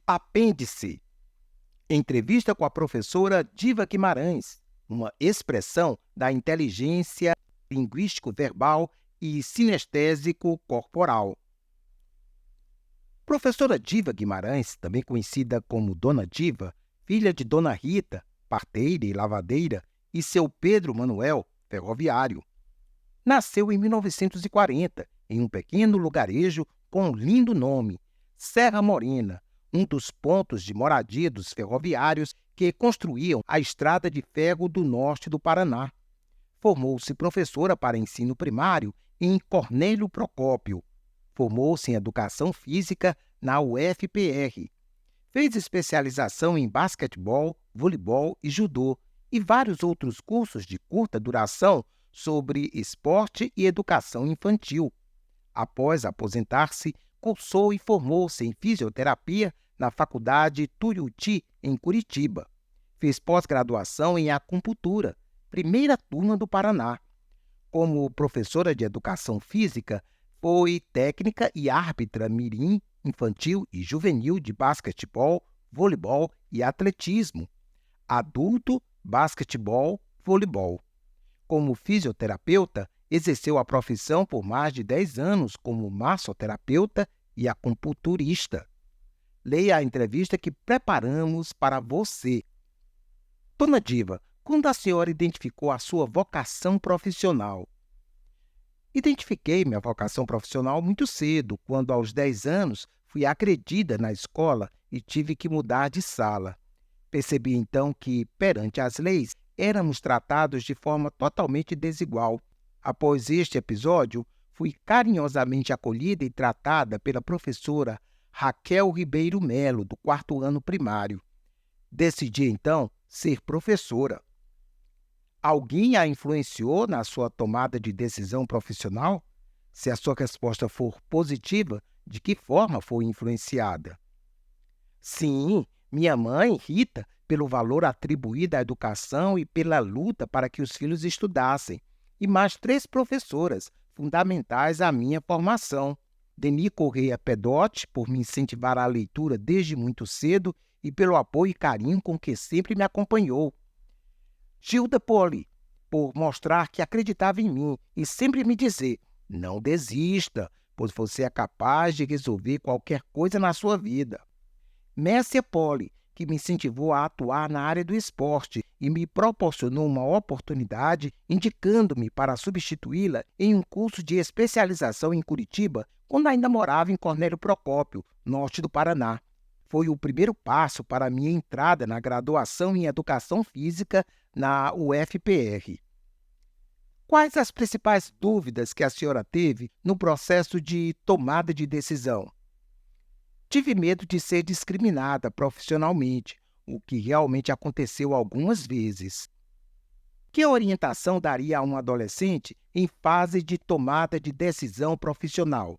Apêndice. Entrevista com a professora Diva Guimarães, uma expressão da inteligência linguístico-verbal e sinestésico-corporal. Professora Diva Guimarães, também conhecida como Dona Diva, filha de Dona Rita, parteira e lavadeira, e seu Pedro Manuel, ferroviário. Nasceu em 1940, em um pequeno lugarejo com um lindo nome, Serra Morena, um dos pontos de moradia dos ferroviários que construíam a estrada de ferro do norte do Paraná. Formou-se professora para ensino primário em Cornélio Procópio. Formou-se em Educação Física na UFPR. Fez especialização em basquetebol, voleibol e judô e vários outros cursos de curta duração sobre esporte e educação infantil. Após aposentar-se, cursou e formou-se em fisioterapia na Faculdade Tuiuti, em Curitiba. Fez pós-graduação em acupuntura, primeira turma do Paraná. Como professora de educação física, foi técnica e árbitra mirim, infantil e juvenil de basquetebol, voleibol e atletismo. Adulto, basquetebol, voleibol. Como fisioterapeuta, exerceu a profissão por mais de 10 anos como massoterapeuta e acupunturista. Leia a entrevista que preparamos para você. Dona Diva, quando a senhora identificou a sua vocação profissional? Identifiquei minha vocação profissional muito cedo, quando aos 10 anos fui agredida na escola e tive que mudar de sala. Percebi então que, perante as leis, éramos tratados de forma totalmente desigual. Após este episódio, fui carinhosamente acolhida e tratada pela professora Raquel Ribeiro Melo, do 4º ano primário. Decidi, então, ser professora. Alguém a influenciou na sua tomada de decisão profissional? Se a sua resposta for positiva, de que forma foi influenciada? Sim, minha mãe, Rita, pelo valor atribuído à educação e pela luta para que os filhos estudassem, e mais 3 professoras, fundamentais à minha formação. Deni Correia Pedotti, por me incentivar à leitura desde muito cedo e pelo apoio e carinho com que sempre me acompanhou. Gilda Poli, por mostrar que acreditava em mim e sempre me dizer: não desista, pois você é capaz de resolver qualquer coisa na sua vida. Mércia Poli, que me incentivou a atuar na área do esporte e me proporcionou uma oportunidade, indicando-me para substituí-la em um curso de especialização em Curitiba, quando ainda morava em Cornélio Procópio, norte do Paraná. Foi o primeiro passo para a minha entrada na graduação em Educação Física na UFPR. Quais as principais dúvidas que a senhora teve no processo de tomada de decisão? Tive medo de ser discriminada profissionalmente, o que realmente aconteceu algumas vezes. Que orientação daria a um adolescente em fase de tomada de decisão profissional?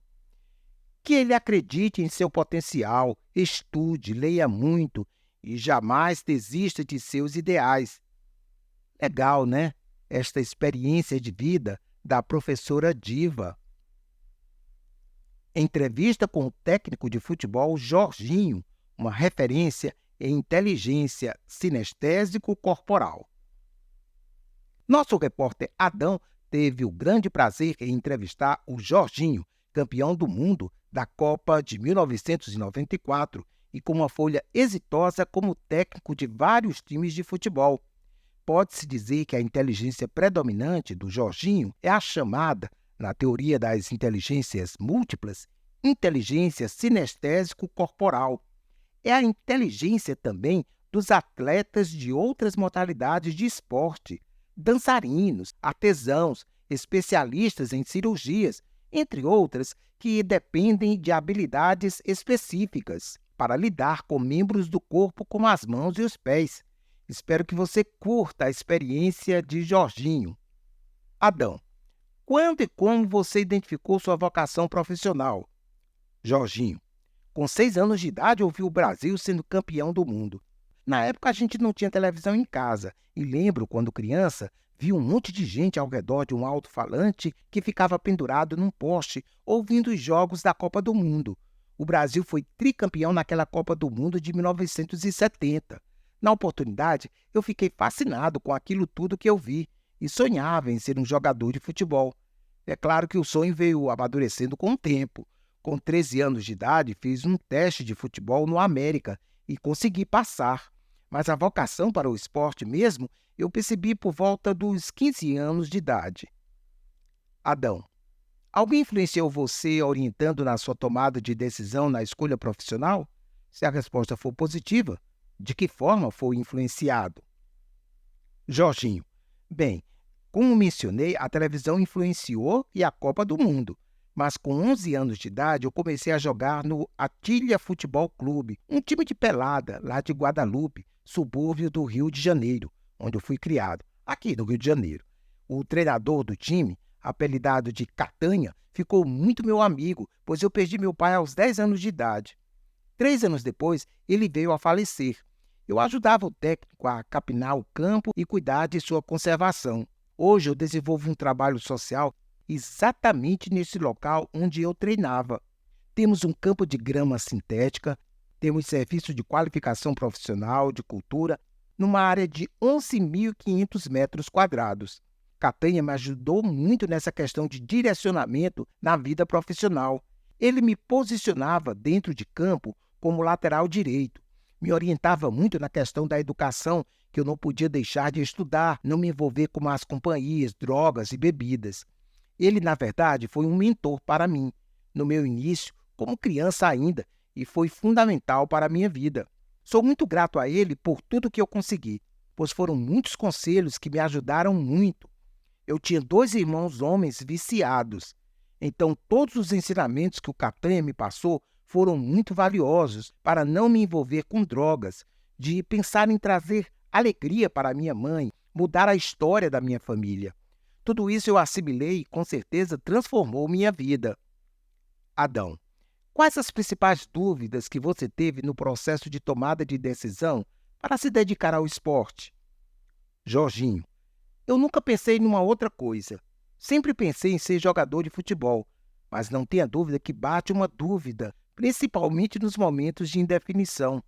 Que ele acredite em seu potencial, estude, leia muito e jamais desista de seus ideais. Legal, né? Esta experiência de vida da professora Diva. Entrevista com o técnico de futebol Jorginho, uma referência em inteligência sinestésico-corporal. Nosso repórter Adão teve o grande prazer em entrevistar o Jorginho, campeão do mundo da Copa de 1994 e com uma folha exitosa como técnico de vários times de futebol. Pode-se dizer que a inteligência predominante do Jorginho é a chamada, na teoria das inteligências múltiplas, inteligência sinestésico-corporal. É a inteligência também dos atletas de outras modalidades de esporte, dançarinos, artesãos, especialistas em cirurgias, entre outras, que dependem de habilidades específicas para lidar com membros do corpo como as mãos e os pés. Espero que você curta a experiência de Jorginho. Adão, quando e como você identificou sua vocação profissional? Jorginho, com 6 anos de idade ouvi o Brasil sendo campeão do mundo. Na época a gente não tinha televisão em casa e lembro, quando criança, vi um monte de gente ao redor de um alto-falante que ficava pendurado num poste ouvindo os jogos da Copa do Mundo. O Brasil foi tricampeão naquela Copa do Mundo de 1970. Na oportunidade, eu fiquei fascinado com aquilo tudo que eu vi e sonhava em ser um jogador de futebol. É claro que o sonho veio amadurecendo com o tempo. Com 13 anos de idade, fiz um teste de futebol no América e consegui passar. Mas a vocação para o esporte mesmo eu percebi por volta dos 15 anos de idade. Adão, alguém influenciou você orientando na sua tomada de decisão na escolha profissional? Se a resposta for positiva, de que forma foi influenciado? Jorginho, bem, como mencionei, a televisão influenciou e a Copa do Mundo. Mas com 11 anos de idade, eu comecei a jogar no Atilha Futebol Clube, um time de pelada lá de Guadalupe, subúrbio do Rio de Janeiro, onde eu fui criado, aqui no Rio de Janeiro. O treinador do time, apelidado de Catanha, ficou muito meu amigo, pois eu perdi meu pai aos 10 anos de idade. 3 anos depois, ele veio a falecer. Eu ajudava o técnico a capinar o campo e cuidar de sua conservação. Hoje eu desenvolvo um trabalho social exatamente nesse local onde eu treinava. Temos um campo de grama sintética, temos serviço de qualificação profissional, de cultura, numa área de 11.500 metros quadrados. Catanha me ajudou muito nessa questão de direcionamento na vida profissional. Ele me posicionava dentro de campo como lateral direito. Me orientava muito na questão da educação, que eu não podia deixar de estudar, não me envolver com más companhias, drogas e bebidas. Ele, na verdade, foi um mentor para mim, no meu início, como criança ainda, e foi fundamental para a minha vida. Sou muito grato a ele por tudo que eu consegui, pois foram muitos conselhos que me ajudaram muito. Eu tinha 2 irmãos homens viciados, então todos os ensinamentos que o Catanha me passou foram muito valiosos para não me envolver com drogas, de pensar em trazer alegria para minha mãe, mudar a história da minha família. Tudo isso eu assimilei e, com certeza, transformou minha vida. Adão, quais as principais dúvidas que você teve no processo de tomada de decisão para se dedicar ao esporte? Jorginho, eu nunca pensei em uma outra coisa. Sempre pensei em ser jogador de futebol, mas não tenha dúvida que bate uma dúvida, principalmente nos momentos de indefinição.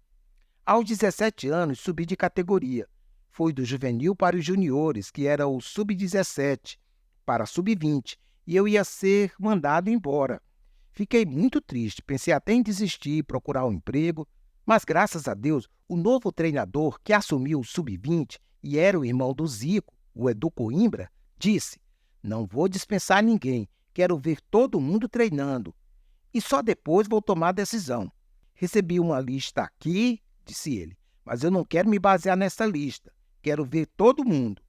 Aos 17 anos, subi de categoria. Fui do juvenil para os juniores, que era o sub-17, para sub-20, e eu ia ser mandado embora. Fiquei muito triste, pensei até em desistir e procurar um emprego, mas graças a Deus, o novo treinador que assumiu o sub-20 e era o irmão do Zico, o Edu Coimbra, disse: "Não vou dispensar ninguém, quero ver todo mundo treinando. E só depois vou tomar a decisão. Recebi uma lista aqui", disse ele, "mas eu não quero me basear nessa lista. Quero ver todo mundo."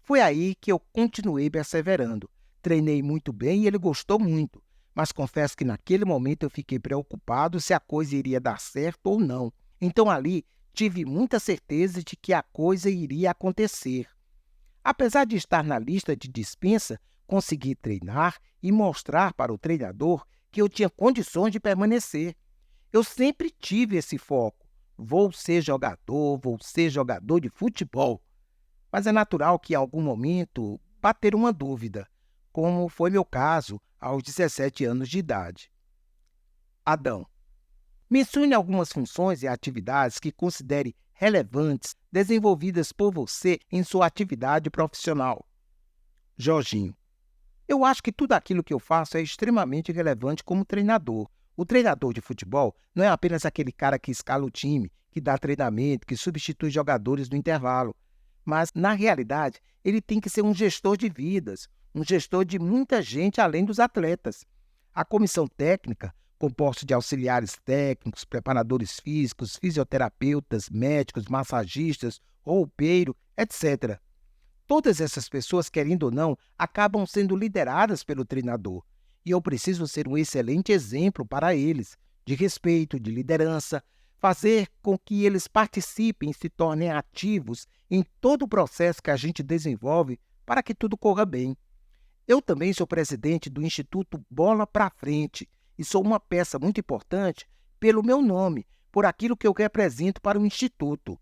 Foi aí que eu continuei perseverando. Treinei muito bem e ele gostou muito, mas confesso que naquele momento eu fiquei preocupado se a coisa iria dar certo ou não. Então ali tive muita certeza de que a coisa iria acontecer. Apesar de estar na lista de dispensa, consegui treinar e mostrar para o treinador que eu tinha condições de permanecer. Eu sempre tive esse foco. Vou ser jogador de futebol. Mas é natural que em algum momento bater uma dúvida, como foi meu caso aos 17 anos de idade. Adão, mencione algumas funções e atividades que considere relevantes desenvolvidas por você em sua atividade profissional. Jorginho, eu acho que tudo aquilo que eu faço é extremamente relevante como treinador. O treinador de futebol não é apenas aquele cara que escala o time, que dá treinamento, que substitui jogadores no intervalo. Mas, na realidade, ele tem que ser um gestor de vidas, um gestor de muita gente além dos atletas. A comissão técnica, composta de auxiliares técnicos, preparadores físicos, fisioterapeutas, médicos, massagistas, roupeiro, etc. Todas essas pessoas, querendo ou não, acabam sendo lideradas pelo treinador. E eu preciso ser um excelente exemplo para eles, de respeito, de liderança, fazer com que eles participem e se tornem ativos em todo o processo que a gente desenvolve para que tudo corra bem. Eu também sou presidente do Instituto Bola pra Frente e sou uma peça muito importante pelo meu nome, por aquilo que eu represento para o Instituto.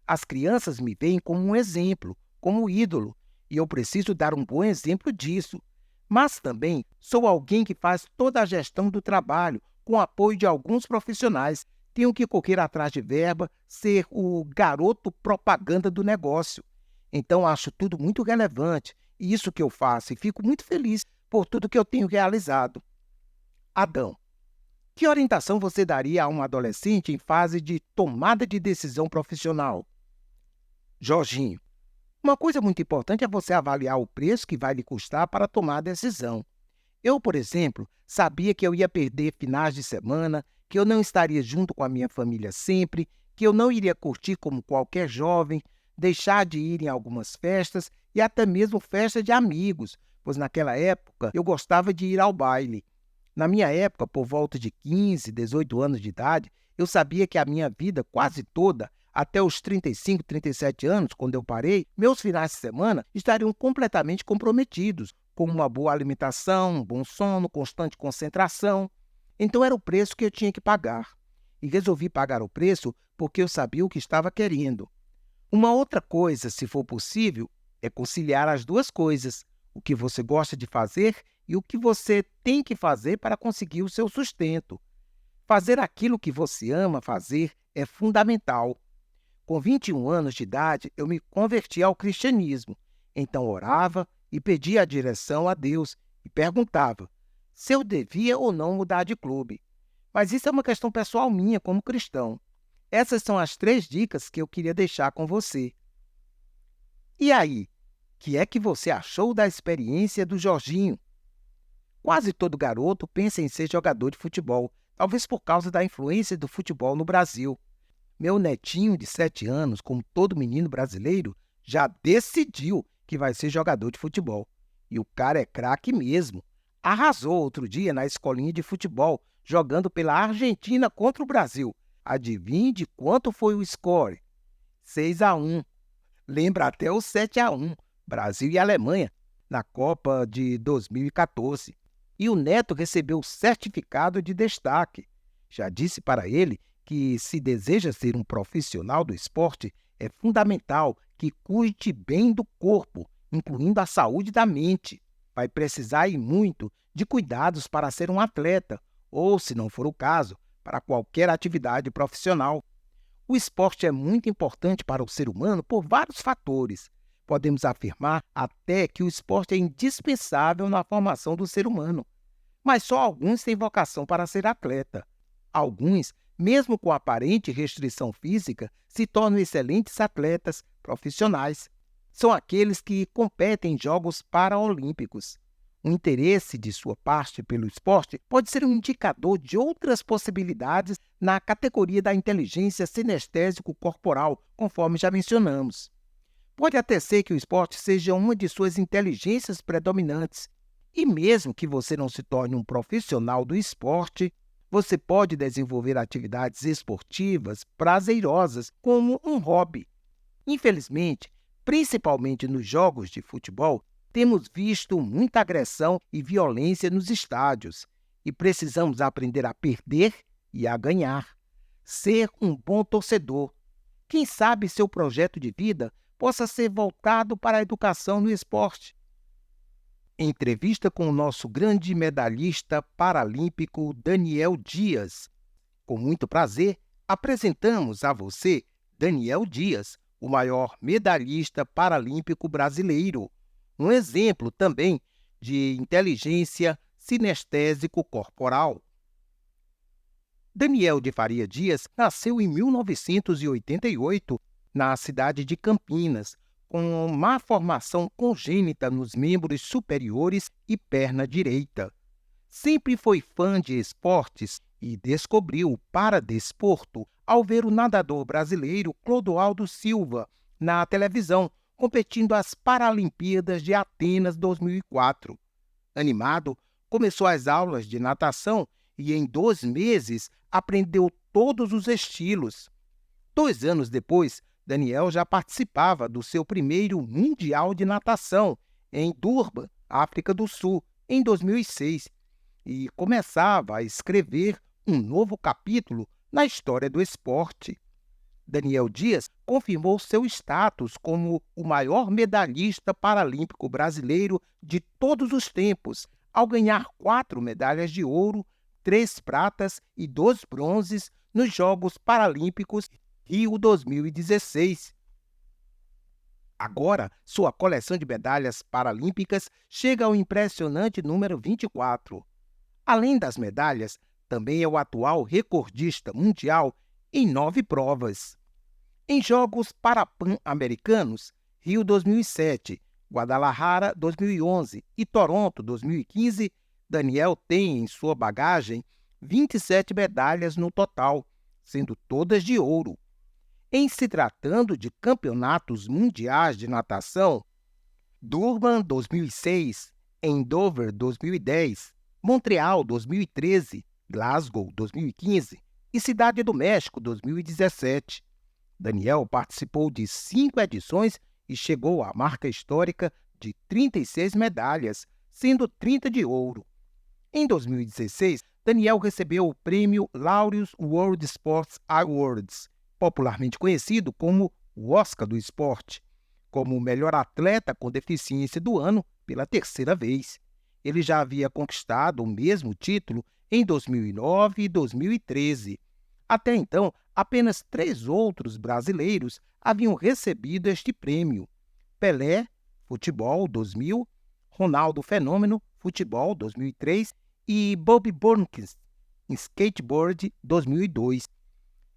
As crianças me veem como um exemplo, como ídolo, e eu preciso dar um bom exemplo disso. Mas também sou alguém que faz toda a gestão do trabalho, com o apoio de alguns profissionais. Tenho que correr atrás de verba, ser o garoto propaganda do negócio. Então, acho tudo muito relevante, e isso que eu faço, e fico muito feliz por tudo que eu tenho realizado. Adão, que orientação você daria a um adolescente em fase de tomada de decisão profissional? Jorginho, uma coisa muito importante é você avaliar o preço que vai lhe custar para tomar a decisão. Eu, por exemplo, sabia que eu ia perder finais de semana, que eu não estaria junto com a minha família sempre, que eu não iria curtir como qualquer jovem, deixar de ir em algumas festas e até mesmo festas de amigos, pois naquela época eu gostava de ir ao baile. Na minha época, por volta de 15, 18 anos de idade, eu sabia que a minha vida quase toda, até os 35, 37 anos, quando eu parei, meus finais de semana estariam completamente comprometidos, com uma boa alimentação, um bom sono, constante concentração. Então era o preço que eu tinha que pagar. E resolvi pagar o preço porque eu sabia o que estava querendo. Uma outra coisa, se for possível, é conciliar as duas coisas, o que você gosta de fazer e o que você tem que fazer para conseguir o seu sustento. Fazer aquilo que você ama fazer é fundamental. Com 21 anos de idade, eu me converti ao cristianismo. Então orava e pedia a direção a Deus e perguntava se eu devia ou não mudar de clube. Mas isso é uma questão pessoal minha como cristão. Essas são as 3 dicas que eu queria deixar com você. E aí, o que é que você achou da experiência do Jorginho? Quase todo garoto pensa em ser jogador de futebol, talvez por causa da influência do futebol no Brasil. Meu netinho de 7 anos, como todo menino brasileiro, já decidiu que vai ser jogador de futebol. E o cara é craque mesmo. Arrasou outro dia na escolinha de futebol, jogando pela Argentina contra o Brasil. Adivinhe de quanto foi o score? 6-1. Lembra até o 7-1, Brasil e Alemanha, na Copa de 2014. E o neto recebeu o certificado de destaque. Já disse para ele que, se deseja ser um profissional do esporte, é fundamental que cuide bem do corpo, incluindo a saúde da mente. Vai precisar ir muito de cuidados para ser um atleta, ou, se não for o caso, para qualquer atividade profissional. O esporte é muito importante para o ser humano por vários fatores. Podemos afirmar até que o esporte é indispensável na formação do ser humano. Mas só alguns têm vocação para ser atleta. Alguns, mesmo com aparente restrição física, se tornam excelentes atletas profissionais. São aqueles que competem em Jogos Paralímpicos. O interesse de sua parte pelo esporte pode ser um indicador de outras possibilidades na categoria da inteligência sinestésico-corporal, conforme já mencionamos. Pode até ser que o esporte seja uma de suas inteligências predominantes. E mesmo que você não se torne um profissional do esporte, você pode desenvolver atividades esportivas prazerosas como um hobby. Infelizmente, principalmente nos jogos de futebol, temos visto muita agressão e violência nos estádios e precisamos aprender a perder e a ganhar. Ser um bom torcedor. Quem sabe seu projeto de vida possa ser voltado para a educação no esporte. Entrevista com o nosso grande medalhista paralímpico Daniel Dias. Com muito prazer, apresentamos a você Daniel Dias, o maior medalhista paralímpico brasileiro. Um exemplo também de inteligência sinestésico-corporal. Daniel de Faria Dias nasceu em 1988, na cidade de Campinas, com má formação congênita nos membros superiores e perna direita. Sempre foi fã de esportes e descobriu o paradesporto ao ver o nadador brasileiro Clodoaldo Silva na televisão, competindo às Paralimpíadas de Atenas 2004. Animado, começou as aulas de natação e, em 2 meses, aprendeu todos os estilos. 2 anos depois, Daniel já participava do seu primeiro Mundial de Natação, em Durban, África do Sul, em 2006, e começava a escrever um novo capítulo na história do esporte. Daniel Dias confirmou seu status como o maior medalhista paralímpico brasileiro de todos os tempos, ao ganhar 4 medalhas de ouro, 3 pratas e 2 bronzes nos Jogos Paralímpicos Rio 2016. Agora, sua coleção de medalhas paralímpicas chega ao impressionante número 24. Além das medalhas, também é o atual recordista mundial em 9 provas. Em Jogos Parapan-Americanos, Rio 2007, Guadalajara 2011 e Toronto 2015, Daniel tem em sua bagagem 27 medalhas no total, sendo todas de ouro. Em se tratando de campeonatos mundiais de natação, Durban 2006, Andover 2010, Montreal 2013, Glasgow 2015 e Cidade do México 2017. Daniel participou de 5 edições e chegou à marca histórica de 36 medalhas, sendo 30 de ouro. Em 2016, Daniel recebeu o prêmio Laureus World Sports Awards, popularmente conhecido como o Oscar do esporte, como o melhor atleta com deficiência do ano pela 3ª vez. Ele já havia conquistado o mesmo título em 2009 e 2013. Até então, apenas 3 outros brasileiros haviam recebido este prêmio: Pelé, futebol 2000, Ronaldo Fenômeno, futebol 2003 e Bob Burnquist, skateboard 2002.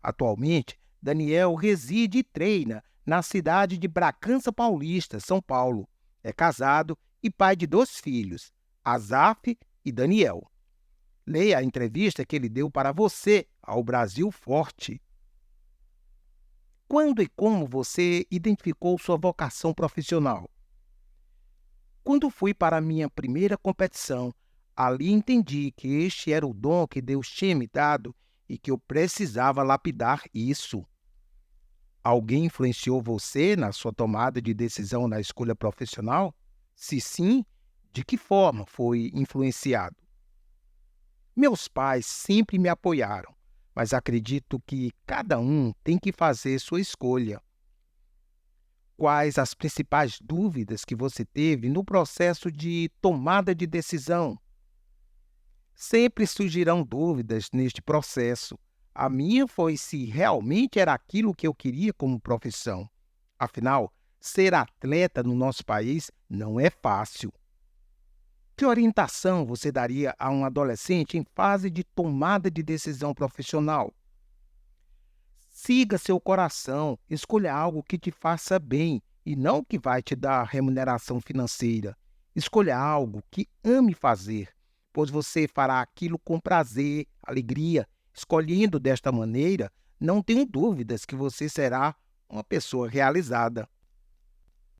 Atualmente, Daniel reside e treina na cidade de Bragança Paulista, São Paulo. É casado e pai de 2 filhos, Azaf e Daniel. Leia a entrevista que ele deu para você ao Brasil Forte. Quando e como você identificou sua vocação profissional? Quando fui para a minha primeira competição, ali entendi que este era o dom que Deus tinha me dado e que eu precisava lapidar isso. Alguém influenciou você na sua tomada de decisão na escolha profissional? Se sim, de que forma foi influenciado? Meus pais sempre me apoiaram, mas acredito que cada um tem que fazer sua escolha. Quais as principais dúvidas que você teve no processo de tomada de decisão? Sempre surgirão dúvidas neste processo. A minha foi se realmente era aquilo que eu queria como profissão. Afinal, ser atleta no nosso país não é fácil. Que orientação você daria a um adolescente em fase de tomada de decisão profissional? Siga seu coração, escolha algo que te faça bem e não que vai te dar remuneração financeira. Escolha algo que ame fazer, pois você fará aquilo com prazer, alegria. Escolhendo desta maneira, não tenho dúvidas que você será uma pessoa realizada.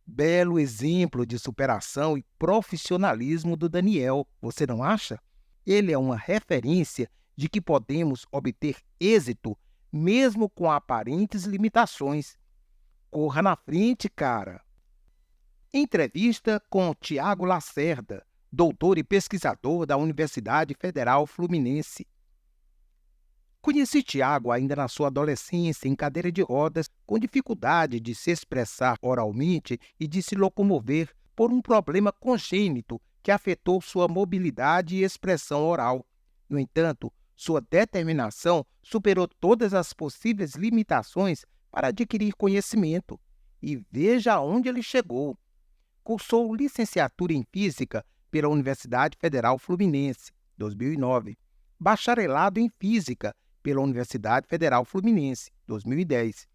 Belo exemplo de superação e profissionalismo do Daniel, você não acha? Ele é uma referência de que podemos obter êxito mesmo com aparentes limitações. Corra na frente, cara! Entrevista com Tiago Lacerda, doutor e pesquisador da Universidade Federal Fluminense. Conheci Tiago ainda na sua adolescência, em cadeira de rodas, com dificuldade de se expressar oralmente e de se locomover por um problema congênito que afetou sua mobilidade e expressão oral. No entanto, sua determinação superou todas as possíveis limitações para adquirir conhecimento. E veja aonde ele chegou. Cursou licenciatura em Física pela Universidade Federal Fluminense, 2009, bacharelado em Física pela Universidade Federal Fluminense, 2010,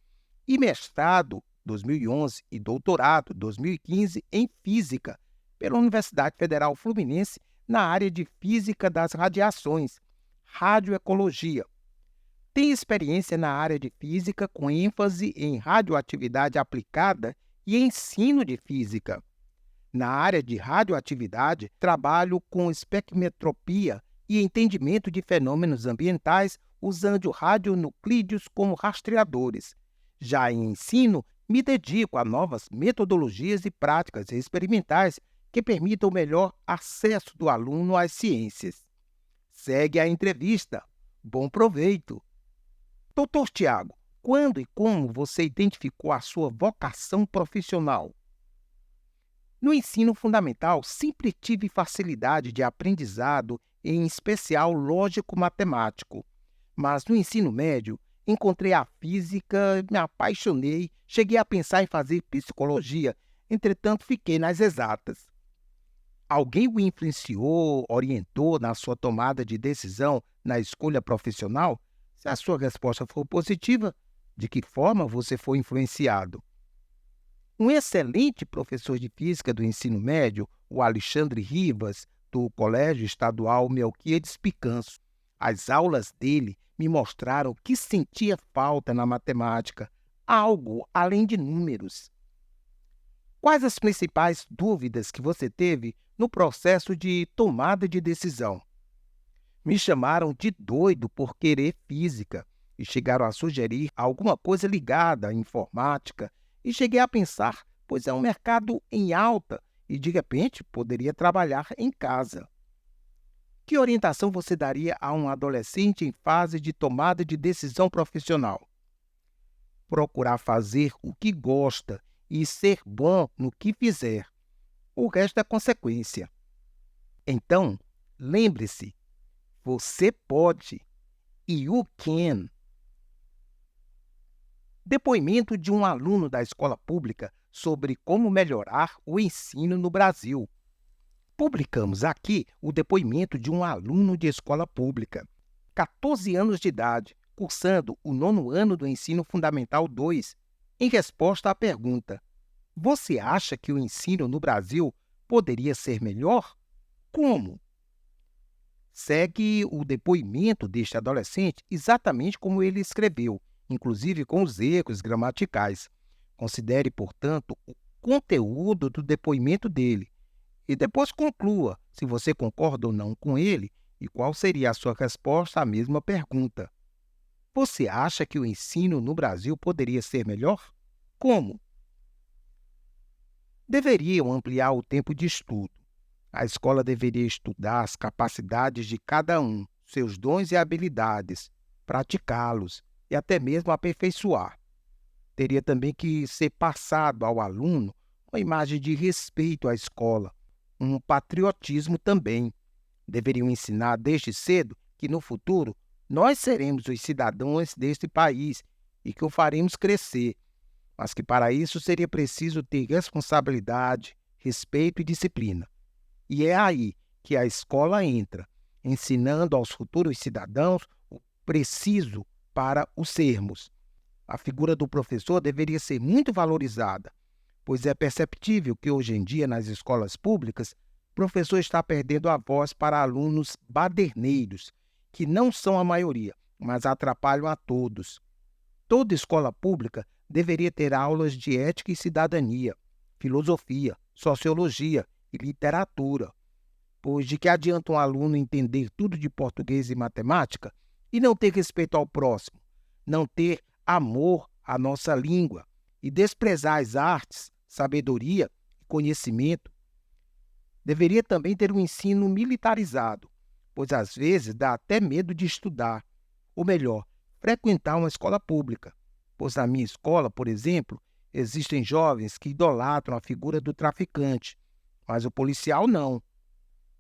e mestrado, 2011, e doutorado, 2015, em Física pela Universidade Federal Fluminense na área de Física das Radiações, Radioecologia. Tem experiência na área de Física com ênfase em radioatividade aplicada e ensino de Física. Na área de radioatividade, trabalho com espectrometria e entendimento de fenômenos ambientais usando radionuclídeos como rastreadores. Já em ensino, me dedico a novas metodologias e práticas experimentais que permitam o melhor acesso do aluno às ciências. Segue a entrevista. Bom proveito! Dr. Tiago, quando e como você identificou a sua vocação profissional? No ensino fundamental, sempre tive facilidade de aprendizado em especial lógico-matemático. Mas no ensino médio, encontrei a física, me apaixonei, cheguei a pensar em fazer psicologia, entretanto fiquei nas exatas. Alguém o influenciou, orientou na sua tomada de decisão na escolha profissional? Se a sua resposta for positiva, de que forma você foi influenciado? Um excelente professor de física do ensino médio, o Alexandre Rivas, do Colégio Estadual Melquíades Picanso. As aulas dele me mostraram que sentia falta na matemática, algo além de números. Quais as principais dúvidas que você teve no processo de tomada de decisão? Me chamaram de doido por querer física e chegaram a sugerir alguma coisa ligada à informática e cheguei a pensar, pois é um mercado em alta e de repente poderia trabalhar em casa. Que orientação você daria a um adolescente em fase de tomada de decisão profissional? Procurar fazer o que gosta e ser bom no que fizer. O resto é consequência. Então, lembre-se, você pode. You can. Depoimento de um aluno da escola pública sobre como melhorar o ensino no Brasil. Publicamos aqui o depoimento de um aluno de escola pública, 14 anos de idade, cursando o 9º ano do Ensino Fundamental 2, em resposta à pergunta: você acha que o ensino no Brasil poderia ser melhor? Como? Segue o depoimento deste adolescente exatamente como ele escreveu, inclusive com os erros gramaticais. Considere, portanto, o conteúdo do depoimento dele e depois conclua se você concorda ou não com ele e qual seria a sua resposta à mesma pergunta. Você acha que o ensino no Brasil poderia ser melhor? Como? Deveriam ampliar o tempo de estudo. A escola deveria estudar as capacidades de cada um, seus dons e habilidades, praticá-los e até mesmo aperfeiçoar. Teria também que ser passado ao aluno uma imagem de respeito à escola, um patriotismo também. Deveriam ensinar desde cedo que no futuro nós seremos os cidadãos deste país e que o faremos crescer, mas que para isso seria preciso ter responsabilidade, respeito e disciplina. E é aí que a escola entra, ensinando aos futuros cidadãos o preciso para o sermos. A figura do professor deveria ser muito valorizada, pois é perceptível que hoje em dia nas escolas públicas o professor está perdendo a voz para alunos baderneiros, que não são a maioria, mas atrapalham a todos. Toda escola pública deveria ter aulas de ética e cidadania, filosofia, sociologia e literatura, pois de que adianta um aluno entender tudo de português e matemática e não ter respeito ao próximo, não ter amor à nossa língua e desprezar as artes, sabedoria e conhecimento? Deveria também ter um ensino militarizado, pois às vezes dá até medo de estudar, ou melhor, frequentar uma escola pública, pois na minha escola, por exemplo, existem jovens que idolatram a figura do traficante, mas o policial não.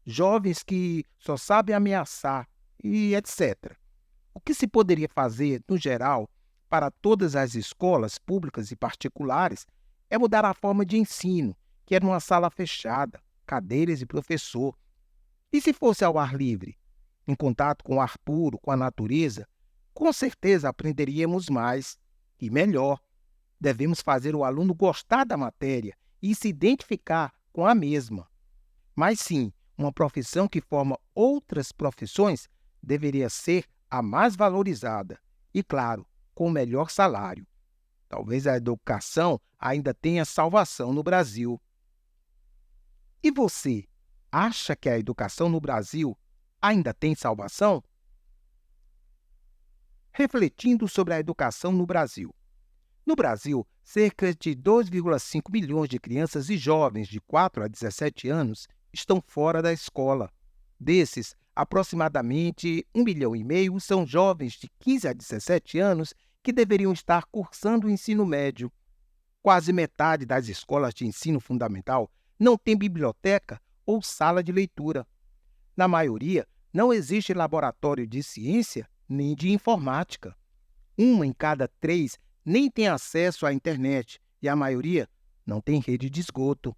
Jovens que só sabem ameaçar e etc. O que se poderia fazer, no geral, para todas as escolas públicas e particulares é mudar a forma de ensino, que é numa sala fechada, cadeiras e professor. E se fosse ao ar livre, em contato com o ar puro, com a natureza, com certeza aprenderíamos mais e melhor. Devemos fazer o aluno gostar da matéria e se identificar com a mesma. Mas sim, uma profissão que forma outras profissões deveria ser a mais valorizada e, claro, com o melhor salário. Talvez a educação ainda tenha salvação no Brasil. E você, acha que a educação no Brasil ainda tem salvação? Refletindo sobre a educação no Brasil. No Brasil, cerca de 2,5 milhões de crianças e jovens de 4 a 17 anos estão fora da escola. Desses, aproximadamente 1,5 milhão são jovens de 15 a 17 anos que deveriam estar cursando o ensino médio. Quase metade das escolas de ensino fundamental não tem biblioteca ou sala de leitura. Na maioria, Não existe laboratório de ciência nem de informática. Uma em cada 3 nem tem acesso à internet e a maioria não tem rede de esgoto.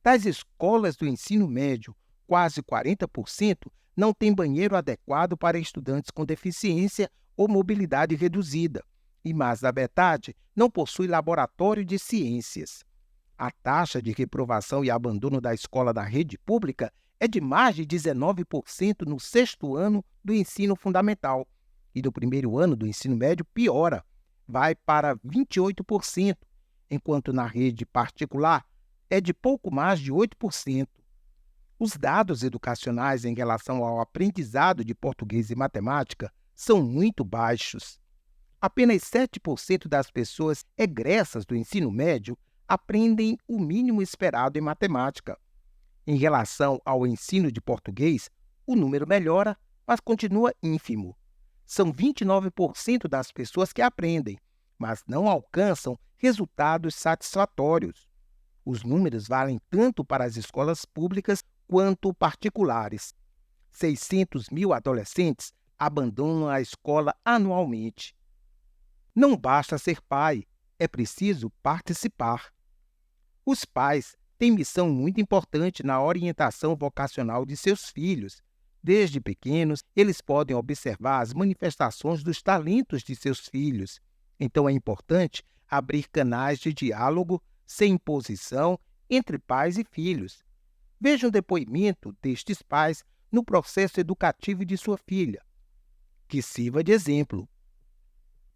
Das escolas do ensino médio, quase 40% não têm banheiro adequado para estudantes com deficiência ou mobilidade reduzida, e mais da metade não possui laboratório de ciências. A taxa de reprovação e abandono da escola da rede pública é de mais de 19% no sexto ano do ensino fundamental, e no primeiro ano do ensino médio piora, vai para 28%, enquanto na rede particular é de pouco mais de 8%. Os dados educacionais em relação ao aprendizado de português e matemática são muito baixos. Apenas 7% das pessoas egressas do ensino médio aprendem o mínimo esperado em matemática. Em relação ao ensino de português, o número melhora, mas continua ínfimo. São 29% das pessoas que aprendem, mas não alcançam resultados satisfatórios. Os números valem tanto para as escolas públicas quanto particulares. 600 mil adolescentes abandonam a escola anualmente. Não basta ser pai, é preciso participar. Os pais têm missão muito importante na orientação vocacional de seus filhos. Desde pequenos, eles podem observar as manifestações dos talentos de seus filhos. Então é importante abrir canais de diálogo sem imposição entre pais e filhos. Veja o depoimento destes pais no processo educativo de sua filha, que sirva de exemplo.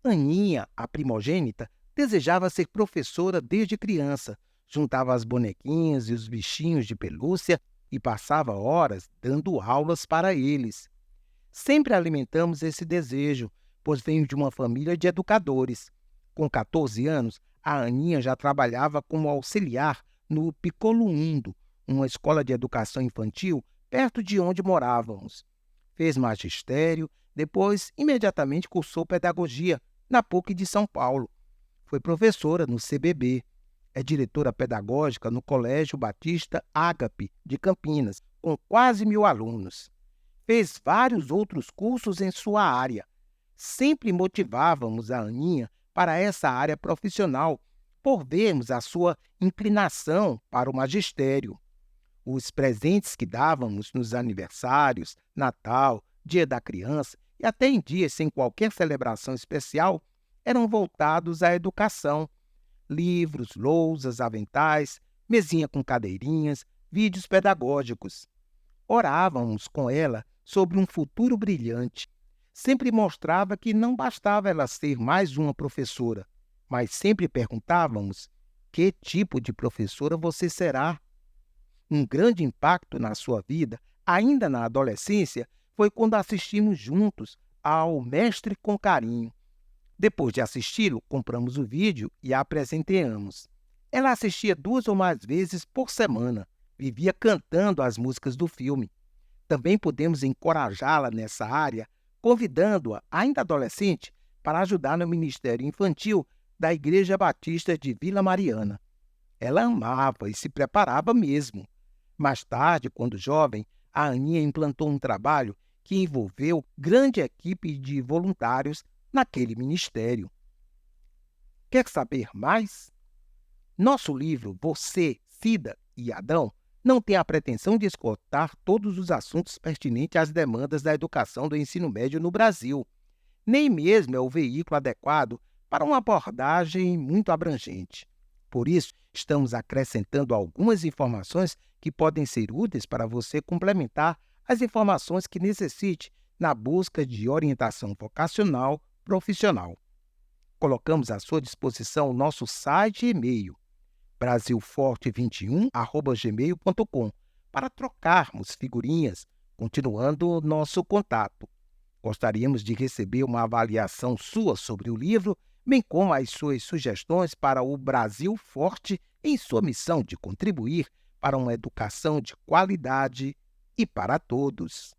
Aninha, a primogênita, desejava ser professora desde criança. Juntava as bonequinhas e os bichinhos de pelúcia e passava horas dando aulas para eles. Sempre alimentamos esse desejo, pois venho de uma família de educadores. Com 14 anos, a Aninha já trabalhava como auxiliar no Piccolo Undo, uma escola de educação infantil perto de onde morávamos. Fez magistério, depois imediatamente cursou pedagogia na PUC de São Paulo. Foi professora no CBB. É diretora pedagógica no Colégio Batista Ágape de Campinas, com quase 1.000 alunos. Fez vários outros cursos em sua área. Sempre motivávamos a Aninha para essa área profissional, por vermos a sua inclinação para o magistério. Os presentes que dávamos nos aniversários, Natal, Dia da Criança e até em dias sem qualquer celebração especial eram voltados à educação. Livros, lousas, aventais, mesinha com cadeirinhas, vídeos pedagógicos. Orávamos com ela sobre um futuro brilhante. Sempre mostrava que não bastava ela ser mais uma professora, mas sempre perguntávamos: que tipo de professora você será? Um grande impacto na sua vida, ainda na adolescência, foi quando assistimos juntos ao Mestre com Carinho. Depois de assisti-lo, compramos o vídeo e a apresentamos. Ela assistia 2 ou mais vezes por semana, vivia cantando as músicas do filme. Também pudemos encorajá-la nessa área, convidando-a, ainda adolescente, para ajudar no Ministério Infantil da Igreja Batista de Vila Mariana. Ela amava e se preparava mesmo. Mais tarde, quando jovem, a Aninha implantou um trabalho que envolveu grande equipe de voluntários naquele ministério. Quer saber mais? Nosso livro Você, Cida e Adão não tem a pretensão de esgotar todos os assuntos pertinentes às demandas da educação do ensino médio no Brasil. Nem mesmo é o veículo adequado para uma abordagem muito abrangente. Por isso, estamos acrescentando algumas informações que podem ser úteis para você complementar as informações que necessite na busca de orientação vocacional profissional. Colocamos à sua disposição o nosso site e e-mail, brasilforte21@gmail.com, para trocarmos figurinhas, continuando nosso contato. Gostaríamos de receber uma avaliação sua sobre o livro, bem como as suas sugestões para o Brasil Forte em sua missão de contribuir para uma educação de qualidade e para todos.